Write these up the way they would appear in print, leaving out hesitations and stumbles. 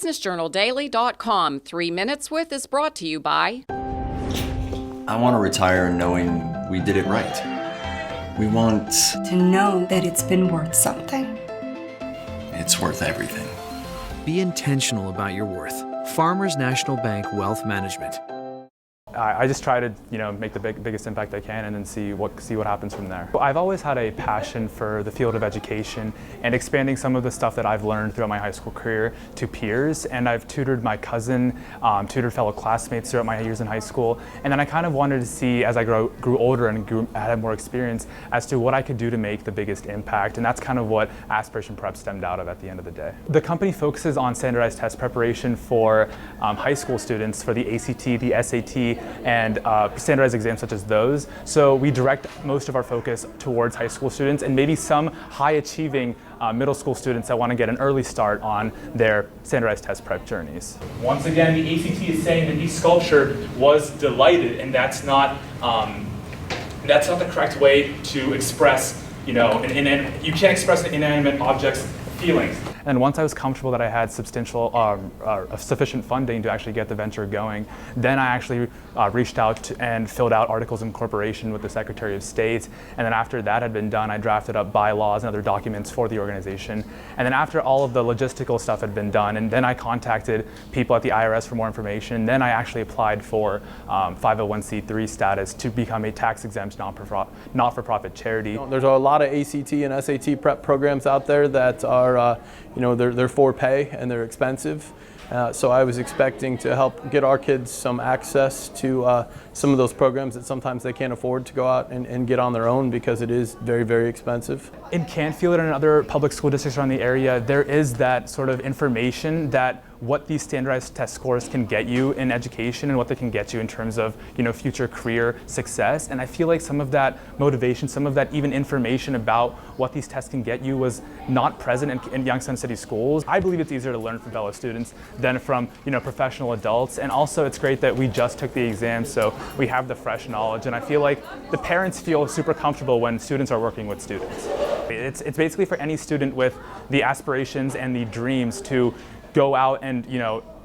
BusinessJournalDaily.com 3 Minutes With is brought to you by... I want to retire knowing we did it right. We want to know that it's been worth something. It's worth everything. Be intentional about your worth. Farmers National Bank Wealth Management. I just try to, make the biggest impact I can and then see what happens from there. I've always had a passion for the field of education and expanding some of the stuff that I've learned throughout my high school career to peers. And I've tutored my cousin, tutored fellow classmates throughout my years in high school. And then I kind of wanted to see, as I grew older and had more experience, as to what I could do to make the biggest impact. And that's kind of what Aspiration Prep stemmed out of at the end of the day. The company focuses on standardized test preparation for high school students for the ACT, the SAT, and standardized exams such as those. So we direct most of our focus towards high school students and maybe some high-achieving middle school students that want to get an early start on their standardized test prep journeys. Once again, the ACT is saying that East Sculpture was delighted, and that's not the correct way to express, you can't express an inanimate object's feelings. And once I was comfortable that I had sufficient funding to actually get the venture going, then I actually reached out and filled out articles of incorporation with the Secretary of State. And then after that had been done, I drafted up bylaws and other documents for the organization. And then after all of the logistical stuff had been done, and then I contacted people at the IRS for more information, then I actually applied for 501c3 status to become a tax-exempt not-for-profit charity. There's a lot of ACT and SAT prep programs out there that are they're for pay and they're expensive. So I was expecting to help get our kids some access to some of those programs that sometimes they can't afford to go out and get on their own because it is very, very expensive. In Canfield and other public school districts around the area, there is that sort of information that what these standardized test scores can get you in education and what they can get you in terms of future career success. And I feel like some of that motivation, some of that even information about what these tests can get you was not present in Youngstown City Schools. I believe it's easier to learn from fellow students than from professional adults. And also it's great that we just took the exam, so we have the fresh knowledge. And I feel like the parents feel super comfortable when students are working with students. It's basically for any student with the aspirations and the dreams to go out and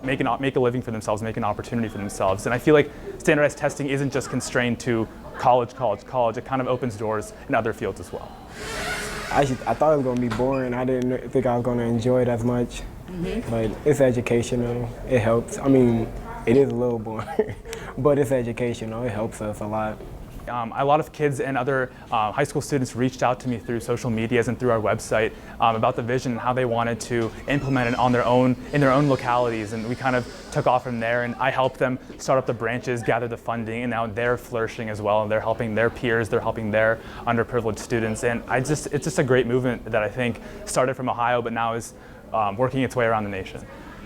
make a living for themselves, make an opportunity for themselves. And I feel like standardized testing isn't just constrained to college. It kind of opens doors in other fields as well. I thought it was going to be boring. I didn't think I was going to enjoy it as much. But it's educational. It helps. I mean, it is a little boring, but it's educational. It helps us a lot. A lot of kids and other high school students reached out to me through social medias and through our website about the vision and how they wanted to implement it in their own localities, and we kind of took off from there, and I helped them start up the branches, gather the funding, and now they're flourishing as well, and they're helping their peers, they're helping their underprivileged students, and it's just a great movement that I think started from Ohio but now is working its way around the nation.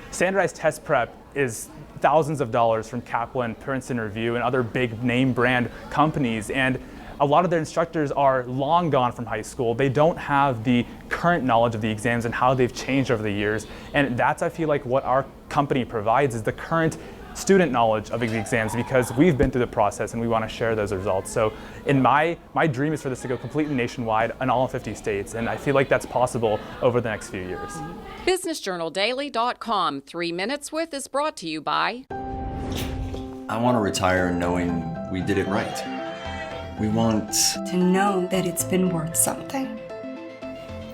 Standardized test prep is thousands of dollars from Kaplan, Princeton Review, and other big name brand companies. And a lot of their instructors are long gone from high school. They don't have the current knowledge of the exams and how they've changed over the years. And that's, I feel like, what our company provides is the current student knowledge of the exams, because we've been through the process and we want to share those results. So my dream is for this to go completely nationwide in all 50 states, and I feel like that's possible over the next few years. BusinessJournalDaily.com 3 Minutes With is brought to you by... I want to retire knowing we did it right. We want to know that it's been worth something.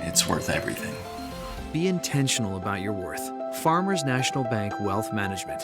It's worth everything. Be intentional about your worth. Farmers National Bank Wealth Management.